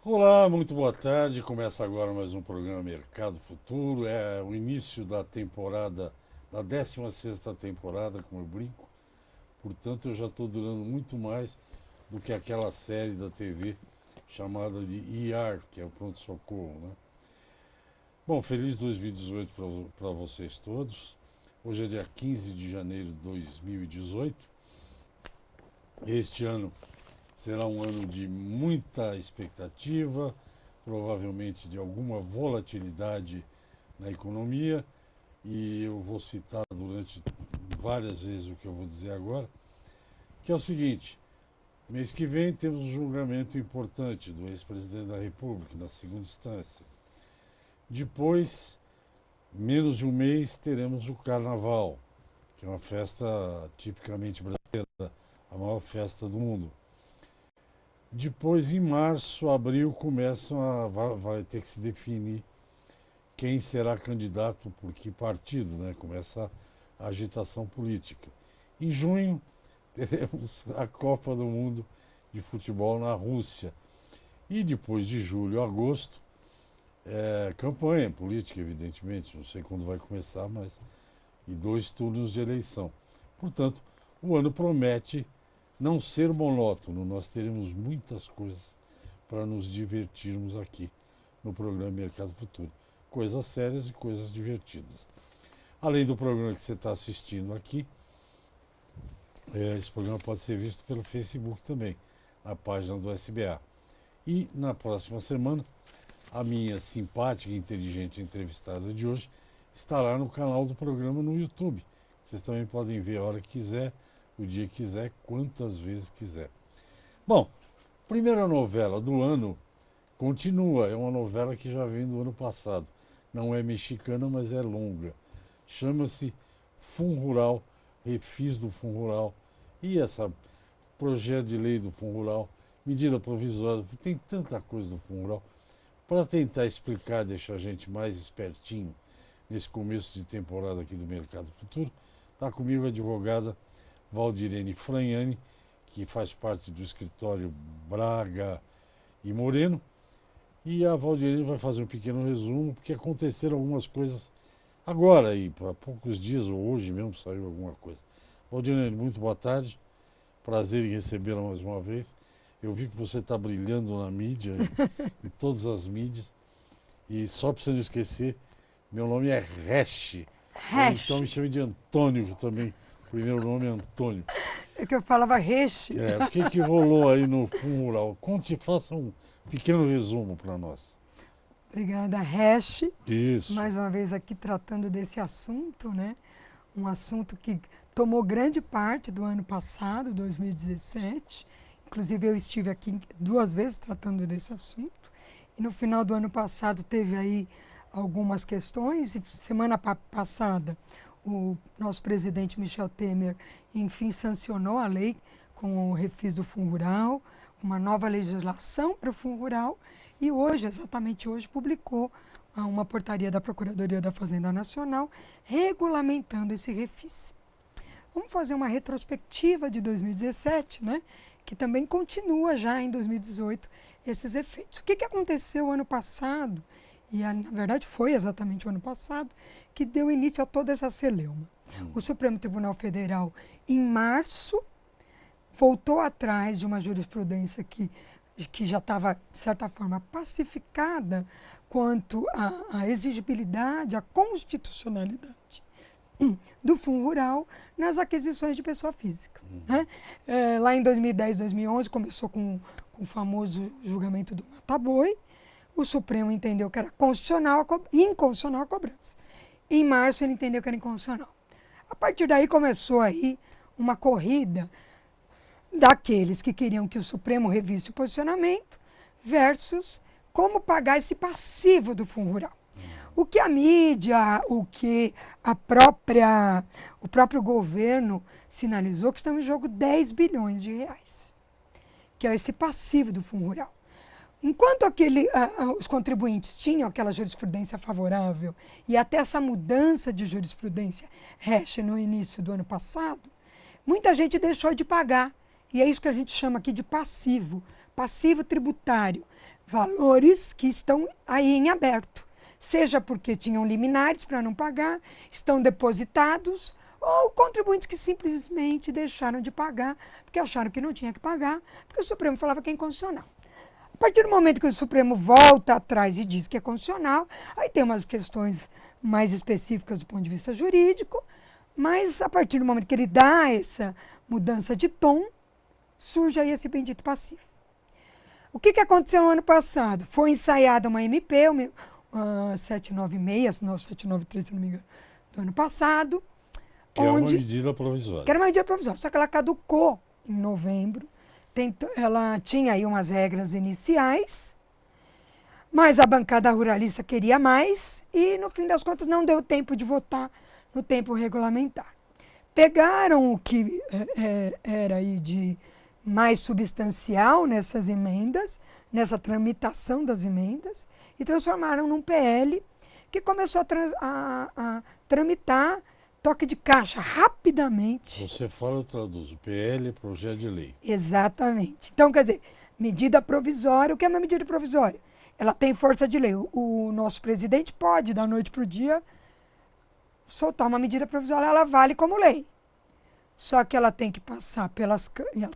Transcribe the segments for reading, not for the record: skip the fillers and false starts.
Olá, muito boa tarde. Começa agora mais um programa Mercado Futuro. É o início da temporada, da 16ª temporada, como eu brinco. Portanto, eu já estou durando muito mais do que aquela série da TV chamada de ER, que é o Pronto Socorro, né? Bom, feliz 2018 para vocês todos. Hoje é dia 15 de janeiro de 2018. Este ano será um ano de muita expectativa, provavelmente de alguma volatilidade na economia, e eu vou citar durante várias vezes o que eu vou dizer agora, que é o seguinte: mês que vem temos um julgamento importante do ex-presidente da República, na segunda instância. Depois, menos de um mês, teremos o Carnaval, que é uma festa tipicamente brasileira, a maior festa do mundo. Depois, em março, abril, vai ter que se definir quem será candidato por que partido, né? Começa a agitação política. Em junho, teremos a Copa do Mundo de Futebol na Rússia. E depois de julho a agosto, campanha política, evidentemente, não sei quando vai começar, mas e 2 turnos de eleição. Portanto, o ano promete não ser monótono. Nós teremos muitas coisas para nos divertirmos aqui no programa Mercado Futuro. Coisas sérias e coisas divertidas. Além do programa que você está assistindo aqui, esse programa pode ser visto pelo Facebook também, na página do SBA. E na próxima semana, a minha simpática e inteligente entrevistada de hoje estará no canal do programa no YouTube. Vocês também podem ver a hora que quiser, o dia que quiser, quantas vezes quiser. Bom, primeira novela do ano continua. É uma novela que já vem do ano passado. Não é mexicana, mas é longa. Chama-se Fundo Rural, Refis do Fundo Rural. E essa projeto de lei do Fundo Rural, medida provisória, tem tanta coisa do Fundo Rural. Para tentar explicar, deixar a gente mais espertinho nesse começo de temporada aqui do Mercado Futuro, está comigo a advogada Valdirene Franhani, que faz parte do escritório Braga e Moreno. E a Valdirene vai fazer um pequeno resumo, porque aconteceram algumas coisas agora, aí, há poucos dias, ou hoje mesmo saiu alguma coisa. Valdirene, muito boa tarde. Prazer em recebê-la mais uma vez. Eu vi que você está brilhando na mídia, em todas as mídias. E só para você não esquecer, meu nome é Resch. Então me chame de Antônio, que também o primeiro nome é Antônio. É que eu falava Resch. O que rolou aí no Fundo Rural? Conte, faça um pequeno resumo para nós. Obrigada, Resch. Isso. Mais uma vez aqui tratando desse assunto, né? Um assunto que tomou grande parte do ano passado, 2017. Inclusive eu estive aqui 2 vezes tratando desse assunto. E no final do ano passado teve aí algumas questões. E semana passada o nosso presidente Michel Temer, enfim, sancionou a lei com o refis do Fundo Rural, uma nova legislação para o Fundo Rural, e hoje, exatamente hoje, publicou uma portaria da Procuradoria da Fazenda Nacional regulamentando esse refis. Vamos fazer uma retrospectiva de 2017, né? Que também continua já em 2018 esses efeitos. O que aconteceu ano passado? E, na verdade, foi exatamente o ano passado que deu início a toda essa celeuma. O Supremo Tribunal Federal, em março, voltou atrás de uma jurisprudência que já estava, de certa forma, pacificada quanto à exigibilidade, à constitucionalidade do Fundo Rural nas aquisições de pessoa física. Né? Lá em 2010, 2011, começou com o famoso julgamento do Mata-Boi. O Supremo entendeu que era inconstitucional a cobrança. Em março, ele entendeu que era inconstitucional. A partir daí, começou aí uma corrida daqueles que queriam que o Supremo revisse o posicionamento versus como pagar esse passivo do Fundo Rural. O que a mídia, o que o próprio governo sinalizou que estão em jogo 10 bilhões de reais, que é esse passivo do Fundo Rural. Enquanto os contribuintes tinham aquela jurisprudência favorável e até essa mudança de jurisprudência Resch no início do ano passado, muita gente deixou de pagar. E é isso que a gente chama aqui de passivo, passivo tributário. Valores que estão aí em aberto, seja porque tinham liminares para não pagar, estão depositados, ou contribuintes que simplesmente deixaram de pagar porque acharam que não tinha que pagar, porque o Supremo falava que é inconstitucional. A partir do momento que o Supremo volta atrás e diz que é constitucional, aí tem umas questões mais específicas do ponto de vista jurídico, mas a partir do momento que ele dá essa mudança de tom, surge aí esse bendito passivo. O que aconteceu no ano passado? Foi ensaiada uma MP, 796, não, 793, se não me engano, do ano passado. Que é uma medida provisória. Que era uma medida provisória, só que ela caducou em novembro. Ela tinha aí umas regras iniciais, mas a bancada ruralista queria mais e, no fim das contas, não deu tempo de votar no tempo regulamentar. Pegaram o que era aí de mais substancial nessas emendas, nessa tramitação das emendas, e transformaram num PL que começou a tramitar toque de caixa rapidamente. Você fala, eu traduzo. PL, projeto de lei. Exatamente. Então, quer dizer, medida provisória. O que é uma medida provisória? Ela tem força de lei. O nosso presidente pode, da noite para o dia, soltar uma medida provisória, ela vale como lei. Só que ela tem que passar ela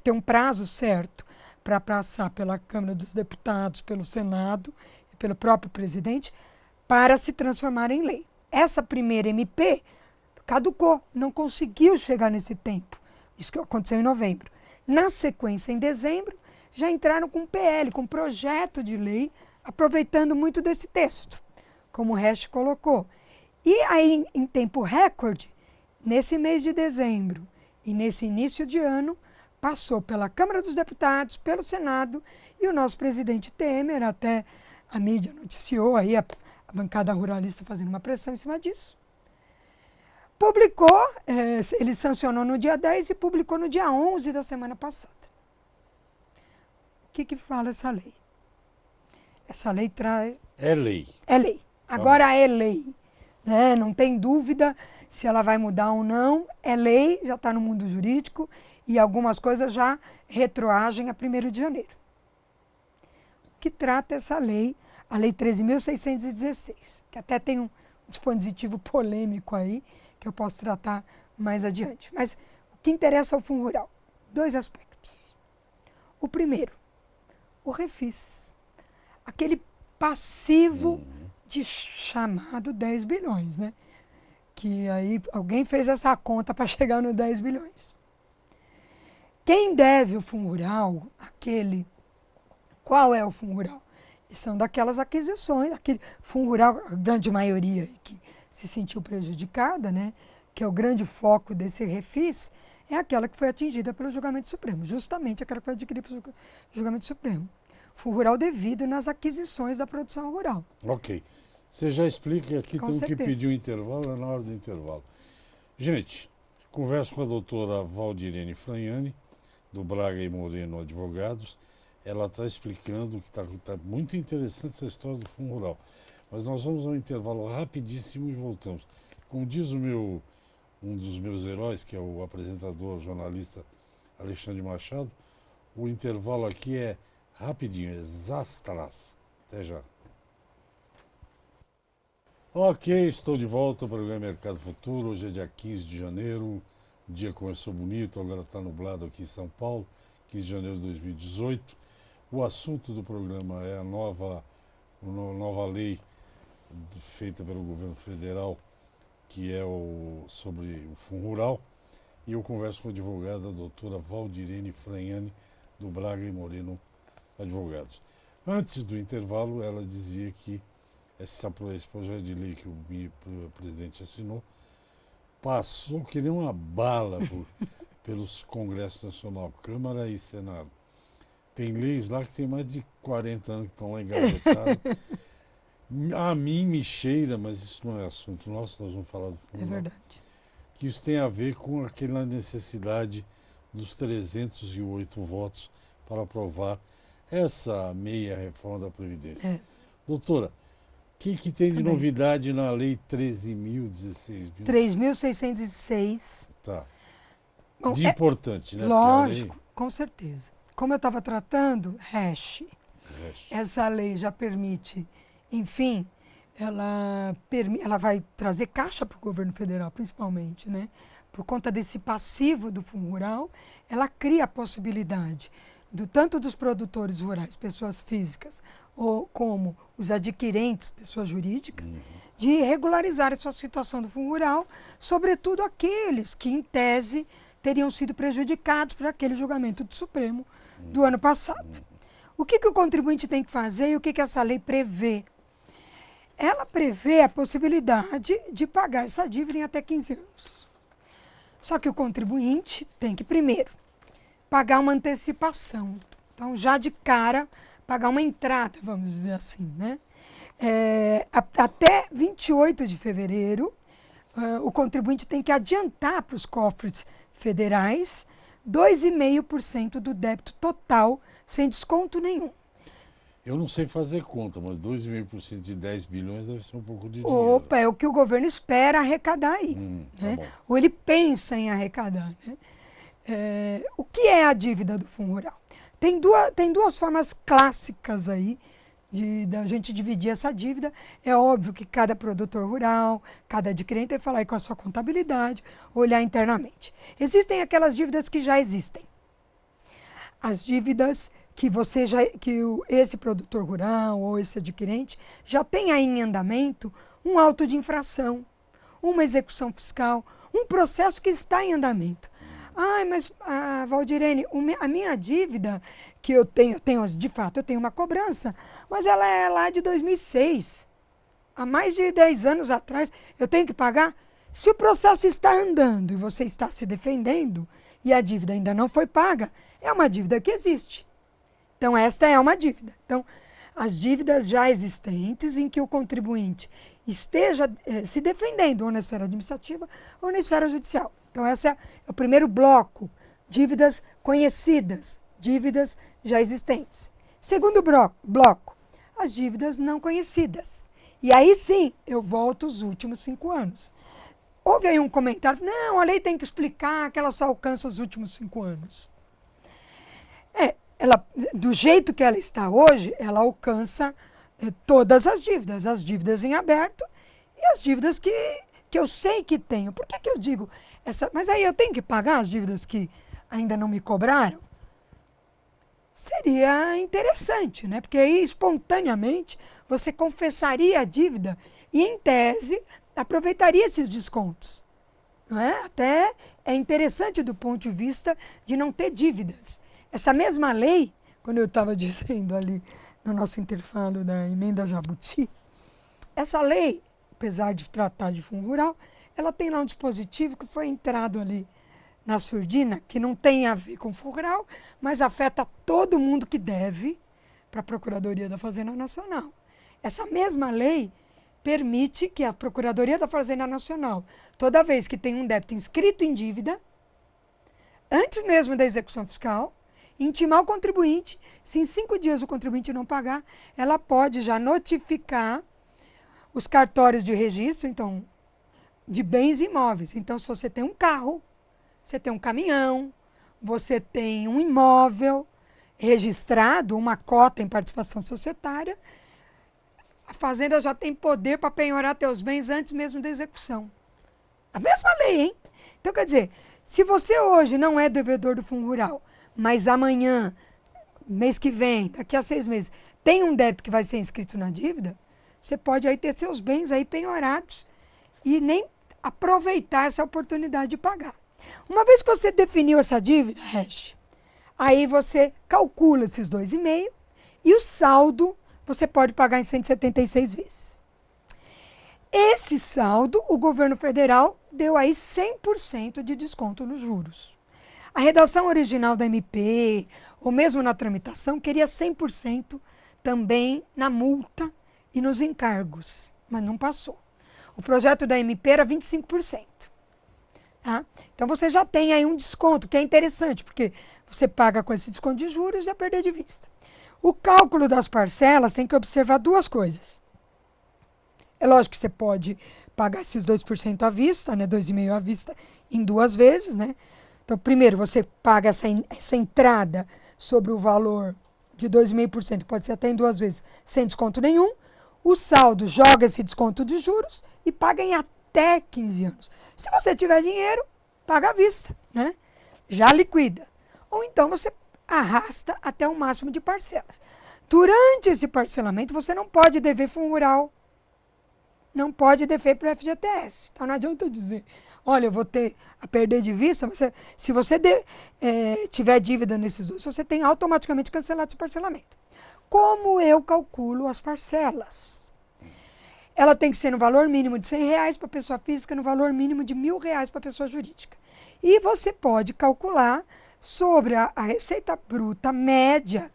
tem um prazo certo para passar pela Câmara dos Deputados, pelo Senado e pelo próprio presidente para se transformar em lei. Essa primeira MP caducou, não conseguiu chegar nesse tempo. Isso que aconteceu em novembro. Na sequência, em dezembro, já entraram com PL, com projeto de lei, aproveitando muito desse texto, como o Resch colocou. E aí, em tempo recorde, nesse mês de dezembro e nesse início de ano, passou pela Câmara dos Deputados, pelo Senado, e o nosso presidente Temer, até a mídia noticiou aí, a bancada ruralista fazendo uma pressão em cima disso, publicou, ele sancionou no dia 10 e publicou no dia 11 da semana passada. O que fala essa lei? Essa lei traz... É lei. É lei. Agora é lei. Né? Não tem dúvida se ela vai mudar ou não. É lei, já está no mundo jurídico e algumas coisas já retroagem a 1º de janeiro. O que trata essa lei? A Lei 13.616, que até tem um dispositivo polêmico aí, que eu posso tratar mais adiante. Mas o que interessa ao Fundo Rural? 2 aspectos. O primeiro, o refis. Aquele passivo de chamado 10 bilhões, né? Que aí alguém fez essa conta para chegar no 10 bilhões. Quem deve o Fundo Rural, qual é o Fundo Rural? São daquelas aquisições, aquele Fundo Rural, a grande maioria que se sentiu prejudicada, né? Que é o grande foco desse refis, é aquela que foi atingida pelo julgamento supremo, justamente aquela que foi adquirida pelo julgamento supremo. Fundo Rural devido nas aquisições da produção rural. Ok. Você já explica aqui, Com temos certeza. que pedir um intervalo, é na hora do intervalo. Gente, converso com a doutora Valdirene Franhani, do Braga e Moreno Advogados. Ela está explicando que está muito interessante essa história do Fundo Rural. Mas nós vamos a um intervalo rapidíssimo e voltamos. Como diz um dos meus heróis, que é o apresentador, jornalista Alexandre Machado, o intervalo aqui é rapidinho, é zastras. Até já. Ok, estou de volta ao programa Mercado Futuro. Hoje é dia 15 de janeiro. O dia começou bonito, agora está nublado aqui em São Paulo, 15 de janeiro de 2018. O assunto do programa é a nova lei feita pelo governo federal, que é sobre o Fundo Rural. E eu converso com a advogada a doutora Valdirene Franhani, do Braga e Moreno Advogados. Antes do intervalo, ela dizia que esse projeto de lei que o presidente assinou passou que nem uma bala pelos Congressos Nacional, Câmara e Senado. Tem leis lá que tem mais de 40 anos que estão lá engavetadas. A mim me cheira, mas isso não é assunto nosso, nós vamos falar do Fundo. É verdade. Que isso tem a ver com aquela necessidade dos 308 votos para aprovar essa meia reforma da Previdência. É. Doutora, o que tem de Também. novidade na Lei 13.016? 3.606. Tá. Bom, De importante, né? lógico, com certeza. Como eu estava tratando, hash. Hash. Essa lei já permite, enfim, ela vai trazer caixa para o governo federal, principalmente, né? Por conta desse passivo do Fundo Rural, ela cria a possibilidade tanto dos produtores rurais, pessoas físicas, ou como os adquirentes, pessoas jurídicas, de regularizar a sua situação do Fundo Rural, sobretudo aqueles que, em tese, teriam sido prejudicados por aquele julgamento do Supremo do ano passado. O que o contribuinte tem que fazer e o que essa lei prevê? Ela prevê a possibilidade de pagar essa dívida em até 15 anos. Só que o contribuinte tem que, primeiro, pagar uma antecipação. Então, já de cara, pagar uma entrada, vamos dizer assim, né? Até 28 de fevereiro, o contribuinte tem que adiantar para os cofres federais 2,5% do débito total, sem desconto nenhum. Eu não sei fazer conta, mas 2,5% de 10 bilhões deve ser um pouco de dinheiro. Opa, é o que o governo espera arrecadar aí. Tá Né? bom. Ou ele pensa em arrecadar. Né? O que é a dívida do Fundo Rural? Tem duas formas clássicas aí da gente dividir essa dívida. É óbvio que cada produtor rural, cada adquirente tem que falar aí com a sua contabilidade, olhar internamente. Existem aquelas dívidas que já existem. As dívidas que esse produtor rural ou esse adquirente já tem aí em andamento um auto de infração, uma execução fiscal, um processo que está em andamento. Mas, Valdirene, a minha dívida que de fato, eu tenho uma cobrança, mas ela é lá de 2006. Há mais de 10 anos atrás, eu tenho que pagar? Se o processo está andando e você está se defendendo e a dívida ainda não foi paga, é uma dívida que existe. Então, esta é uma dívida. Então, as dívidas já existentes em que o contribuinte esteja se defendendo ou na esfera administrativa ou na esfera judicial. Então, esse é o primeiro bloco, dívidas conhecidas, dívidas já existentes. Segundo bloco, as dívidas não conhecidas. E aí sim, eu volto os últimos 5 anos. Houve aí um comentário, não, a lei tem que explicar que ela só alcança os últimos 5 anos. Do jeito que ela está hoje, ela alcança todas as dívidas em aberto e as dívidas que eu sei que tenho. Por que eu digo mas aí eu tenho que pagar as dívidas que ainda não me cobraram? Seria interessante, né? Porque aí, espontaneamente, você confessaria a dívida e, em tese, aproveitaria esses descontos. Não é? Até é interessante do ponto de vista de não ter dívidas. Essa mesma lei, quando eu estava dizendo ali no nosso intervalo da emenda Jabuti, essa lei, apesar de tratar de fundo rural, ela tem lá um dispositivo que foi entrado ali na surdina, que não tem a ver com fundo rural, mas afeta todo mundo que deve para a Procuradoria da Fazenda Nacional. Essa mesma lei permite que a Procuradoria da Fazenda Nacional, toda vez que tem um débito inscrito em dívida, antes mesmo da execução fiscal, intimar o contribuinte, se em 5 dias o contribuinte não pagar, ela pode já notificar os cartórios de registro, então, de bens imóveis. Então, se você tem um carro, você tem um caminhão, você tem um imóvel registrado, uma cota em participação societária, a Fazenda já tem poder para penhorar teus bens antes mesmo da execução. A mesma lei, hein? Então, quer dizer, se você hoje não é devedor do Fundo Rural, mas amanhã, mês que vem, daqui a 6 meses, tem um débito que vai ser inscrito na dívida, você pode aí ter seus bens aí penhorados e nem aproveitar essa oportunidade de pagar. Uma vez que você definiu essa dívida, aí você calcula esses 2,5 e o saldo você pode pagar em 176 vezes. Esse saldo, o governo federal deu aí 100% de desconto nos juros. A redação original da MP, ou mesmo na tramitação, queria 100% também na multa e nos encargos, mas não passou. O projeto da MP era 25%. Tá? Então você já tem aí um desconto, que é interessante, porque você paga com esse desconto de juros e a perder de vista. O cálculo das parcelas tem que observar duas coisas. É lógico que você pode pagar esses 2% à vista, né, 2,5% à vista, em duas vezes, né? Então, primeiro, você paga essa entrada sobre o valor de 2,5%, pode ser até em duas vezes, sem desconto nenhum. O saldo joga esse desconto de juros e paga em até 15 anos. Se você tiver dinheiro, paga à vista, né? Já liquida. Ou então você arrasta até o máximo de parcelas. Durante esse parcelamento, você não pode dever fundo rural, não pode dever para o FGTS. Então não adianta eu dizer, olha, eu vou ter a perder de vista, mas se você tiver dívida nesses dois, você tem automaticamente cancelado esse parcelamento. Como eu calculo as parcelas? Ela tem que ser no valor mínimo de R$ 100 para pessoa física, no valor mínimo de R$ 1.000 para pessoa jurídica. E você pode calcular sobre a receita bruta média,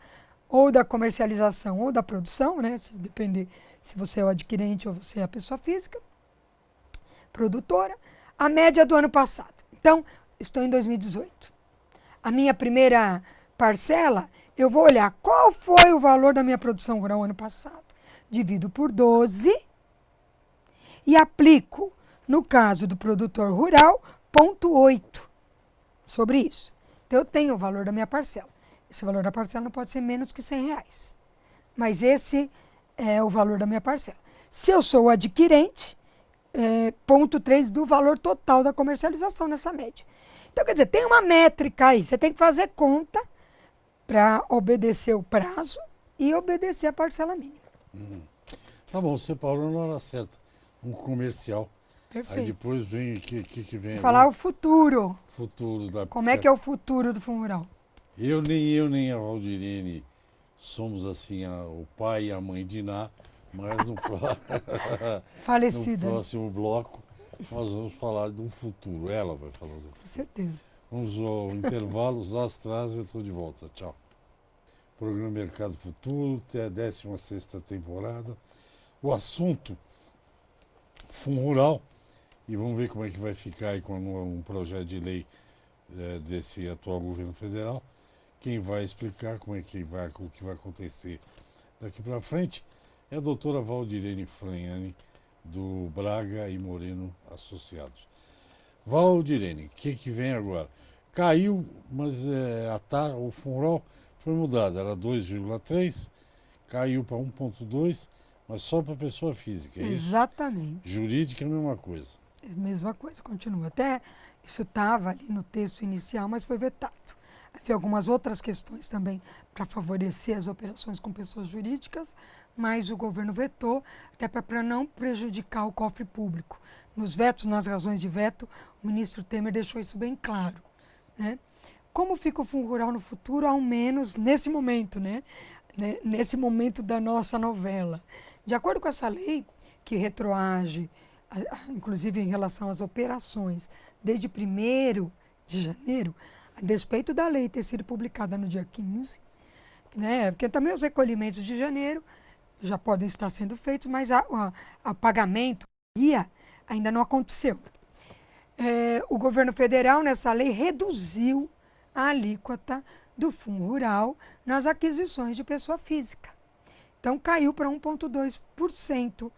ou da comercialização ou da produção, né? Se depender se você é o adquirente ou você é a pessoa física, produtora, a média do ano passado. Então, estou em 2018. A minha primeira parcela, eu vou olhar qual foi o valor da minha produção rural ano passado. Divido por 12 e aplico, no caso do produtor rural, 0,8 sobre isso. Então, eu tenho o valor da minha parcela. Esse valor da parcela não pode ser menos que R$ 100. Mas esse é o valor da minha parcela. Se eu sou o adquirente, 0,3 do valor total da comercialização nessa média. Então, quer dizer, tem uma métrica aí. Você tem que fazer conta para obedecer o prazo e obedecer a parcela mínima. Tá bom, você parou na hora certa. Um comercial. Perfeito. Aí depois vem o que vem. Vou falar o futuro. Futuro da. Como é que é o futuro do fundo rural? Nem a Valdirene somos assim o pai e a mãe de Iná, mas no Falecida. no próximo bloco nós vamos falar do futuro. Ela vai falar do futuro. Com certeza. Vamos ao intervalo, os astros, eu estou de volta. Tchau. Programa Mercado Futuro, até a 16ª temporada. O assunto, Fundo Rural, e vamos ver como é que vai ficar aí com um projeto de lei desse atual governo federal. Quem vai explicar o que vai acontecer daqui para frente é a doutora Valdirene Franhani, do Braga e Moreno Associados. Valdirene, o que vem agora? Caiu, mas o Fundo Rural foi mudado, era 2,3, caiu para 1,2, mas só para pessoa física, é isso? Exatamente. Jurídica é a mesma coisa. É a mesma coisa, continua. Até isso estava ali no texto inicial, mas foi vetado. Havia algumas outras questões também para favorecer as operações com pessoas jurídicas, mas o governo vetou, até para não prejudicar o cofre público. Nos vetos, nas razões de veto, o ministro Temer deixou isso bem claro, né? Como fica o Fundo Rural no futuro, ao menos nesse momento, né? Nesse momento da nossa novela. De acordo com essa lei, que retroage, inclusive em relação às operações, desde 1º de janeiro, a despeito da lei ter sido publicada no dia 15, né? Porque também os recolhimentos de janeiro já podem estar sendo feitos, mas o pagamento ainda não aconteceu. O governo federal, nessa lei, reduziu a alíquota do Fundo Rural nas aquisições de pessoa física. Então, caiu para 1,2%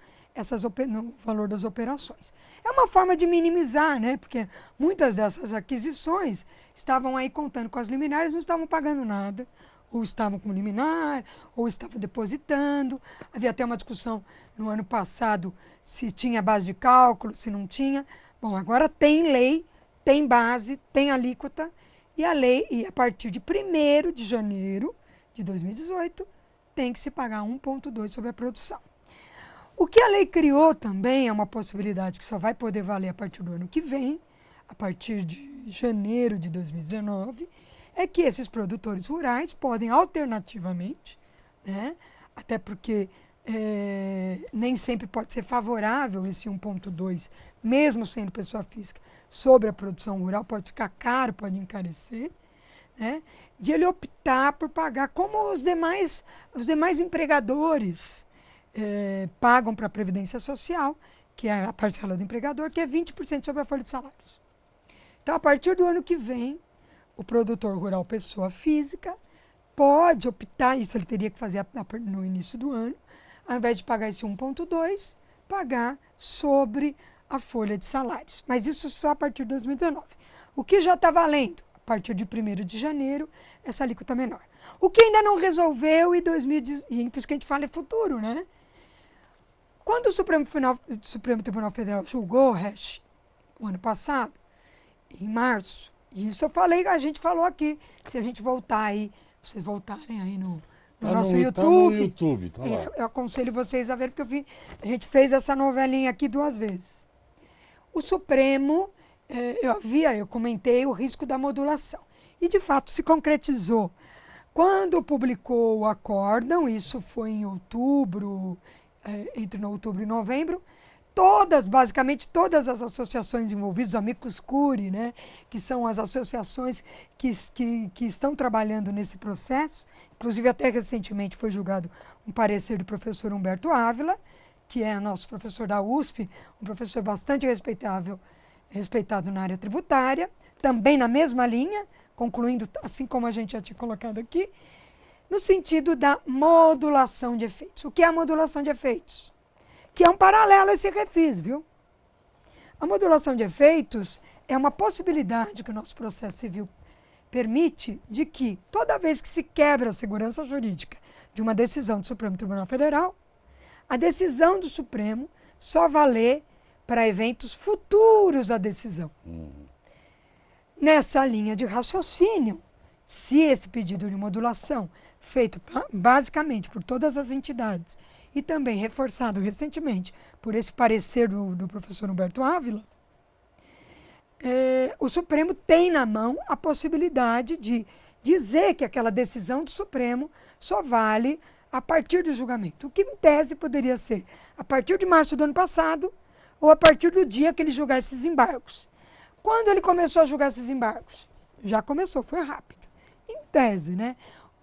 no valor das operações. É uma forma de minimizar, né? Porque muitas dessas aquisições estavam aí contando com as liminares, não estavam pagando nada, ou estavam com liminar, ou estavam depositando. Havia até uma discussão no ano passado se tinha base de cálculo, se não tinha. Bom, agora tem lei, tem base, tem alíquota, e a lei, e a partir de 1º de janeiro de 2018, tem que se pagar 1,2% sobre a produção. O que a lei criou também é uma possibilidade que só vai poder valer a partir do ano que vem, a partir de janeiro de 2019, é que esses produtores rurais podem alternativamente, né, até porque nem sempre pode ser favorável esse 1,2%, mesmo sendo pessoa física, sobre a produção rural, pode ficar caro, pode encarecer, né, de ele optar por pagar como os demais empregadores pagam para a Previdência Social, que é a parcela do empregador, que é 20% sobre a folha de salários. Então, a partir do ano que vem, o produtor rural pessoa física pode optar, isso ele teria que fazer no início do ano, ao invés de pagar esse 1,2, pagar sobre a folha de salários. Mas isso só a partir de 2019. O que já está valendo? A partir de 1º de janeiro, essa alíquota menor. O que ainda não resolveu e por isso que a gente fala é futuro, né? Quando o Supremo Tribunal Federal julgou o Resch, o ano passado, em março, e isso a gente falou aqui, se a gente voltar aí, vocês voltarem aí no nosso YouTube. Tá no YouTube, tá lá. Eu aconselho vocês a ver, porque a gente fez essa novelinha aqui 2 vezes. O Supremo, eu comentei o risco da modulação. E, de fato, se concretizou. Quando publicou o acórdão, isso foi em outubro, entre outubro e novembro, basicamente todas as associações envolvidas, amicus curiae, né, que são as associações que estão trabalhando nesse processo, inclusive até recentemente foi julgado um parecer do professor Humberto Ávila, que é nosso professor da USP, um professor bastante respeitado na área tributária, também na mesma linha, concluindo, assim como a gente já tinha colocado aqui, no sentido da modulação de efeitos. O que é a modulação de efeitos? Que é um paralelo a esse refis, viu? A modulação de efeitos é uma possibilidade que o nosso processo civil permite de que, toda vez que se quebra a segurança jurídica de uma decisão do Supremo Tribunal Federal, a decisão do Supremo só valer para eventos futuros à decisão. Nessa linha de raciocínio, se esse pedido de modulação, feito basicamente por todas as entidades, e também reforçado recentemente por esse parecer do professor Humberto Ávila, o Supremo tem na mão a possibilidade de dizer que aquela decisão do Supremo só vale a partir do julgamento. O que, em tese, poderia ser a partir de março do ano passado ou a partir do dia que ele julgar esses embargos. Quando ele começou a julgar esses embargos? Já começou, foi rápido. Em tese, né?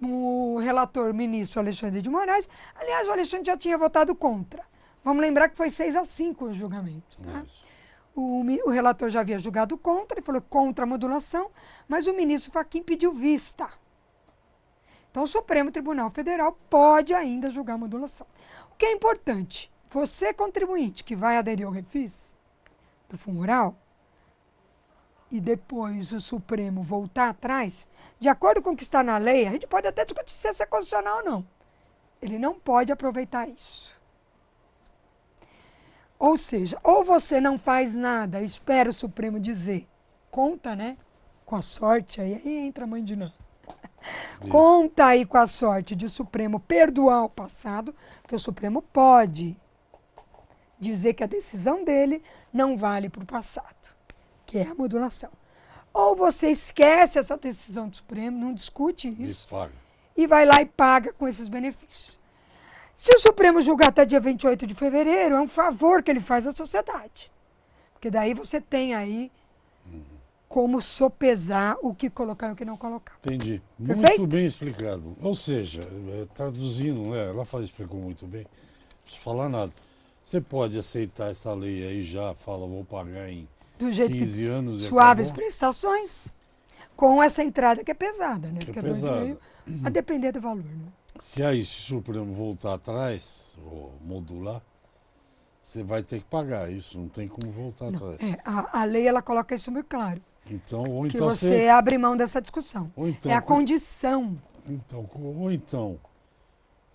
O relator, ministro Alexandre de Moraes, aliás, o Alexandre já tinha votado contra. Vamos lembrar que foi 6-5 o julgamento. Tá? O relator já havia julgado contra, ele falou contra a modulação, mas o ministro Fachin pediu vista. Então, o Supremo Tribunal Federal pode ainda julgar a modulação. O que é importante, você contribuinte que vai aderir ao refis do Fundo Rural, e depois o Supremo voltar atrás, de acordo com o que está na lei, a gente pode até discutir se isso é constitucional ou não. Ele não pode aproveitar isso. Ou seja, ou você não faz nada, espera o Supremo dizer, conta, né, com a sorte, aí entra a mãe de Ná. Conta aí com a sorte de o Supremo perdoar o passado, porque o Supremo pode dizer que a decisão dele não vale para o passado, que é a modulação. Ou você esquece essa decisão do Supremo, não discute isso, e vai lá e paga com esses benefícios. Se o Supremo julgar até dia 28 de fevereiro, é um favor que ele faz à sociedade. Porque daí você tem aí como sopesar o que colocar e o que não colocar. Entendi. Perfeito? Muito bem explicado. Ou seja, traduzindo, né, ela explicou muito bem, não preciso falar nada. Você pode aceitar essa lei aí já, fala, vou pagar em do jeito 15 anos. Suaves prestações, com essa entrada que é pesada, né? Que é pesada. 2,5, a depender do valor. Né? Se aí se o Supremo voltar atrás, ou modular, você vai ter que pagar isso, não tem como voltar atrás. A lei ela coloca isso muito claro. Então, ou que então você abre mão dessa discussão. Então, é a condição. Ou então,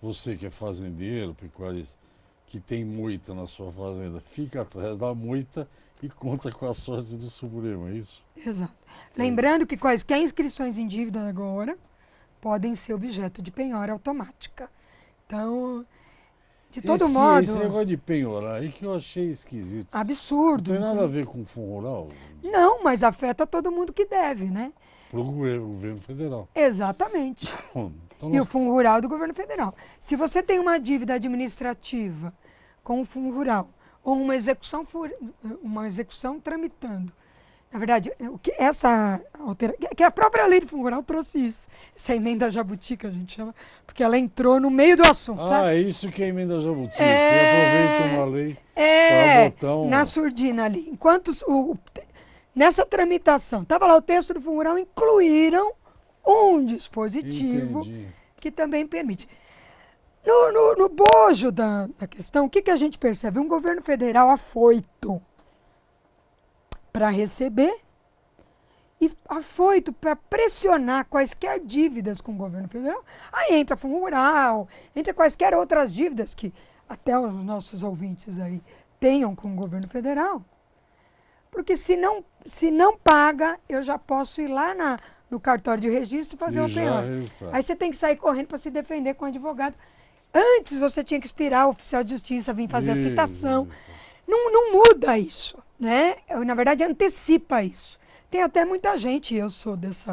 você que é fazendeiro, pecuarista, que tem moita na sua fazenda, fica atrás da moita e conta com a sorte do Supremo, é isso? Exato. Lembrando que quaisquer inscrições em dívida agora podem ser objeto de penhora automática. Então, de todo modo... Esse negócio de penhorar aí que eu achei esquisito. Absurdo. Não tem nada a ver com o Fundo Rural? Não, mas afeta todo mundo que deve, né? Para o governo federal. Exatamente. Então, e o Fundo Rural do governo federal. Se você tem uma dívida administrativa com o Fundo Rural, ou uma execução tramitando, na verdade, que a própria lei do Fundo Rural trouxe isso, essa emenda jabuti que a gente chama, porque ela entrou no meio do assunto. Sabe? É isso que é a emenda jabuti. Você aproveita uma lei para botar na surdina ali. Enquanto nessa tramitação, estava lá o texto do Fundo Rural, incluíram um dispositivo Entendi. que também permite. No bojo da questão, o que a gente percebe? Um governo federal afoito para receber e afoito para pressionar quaisquer dívidas com o governo federal. Aí entra fundo rural, entra quaisquer outras dívidas que até os nossos ouvintes aí tenham com o governo federal. Porque se não paga, eu já posso ir lá no cartório de registro e fazer uma penhora. Aí você tem que sair correndo para se defender com o advogado. Antes você tinha que esperar o oficial de justiça vir fazer a citação. Não muda isso, né? Na verdade, antecipa isso. Tem até muita gente, eu sou desse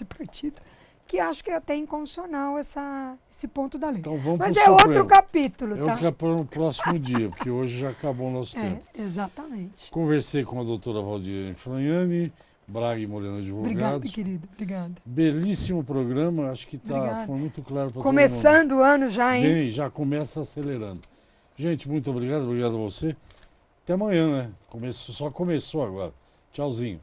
partido, que acho que é até inconstitucional esse ponto da lei. Então vamos Mas pro é outro Supremo. capítulo, tá? É outro capítulo no próximo dia, porque hoje já acabou o nosso tempo. Exatamente. Conversei com a doutora Valdirene Franhani, Braga e Moreno Advogados. Obrigada, querido. Obrigada. Belíssimo programa, acho que Obrigada. foi muito claro para todo mundo. Começando o ano já, hein? Bem, já começa acelerando. Gente, muito obrigado a você. Até amanhã, né? Só começou agora. Tchauzinho.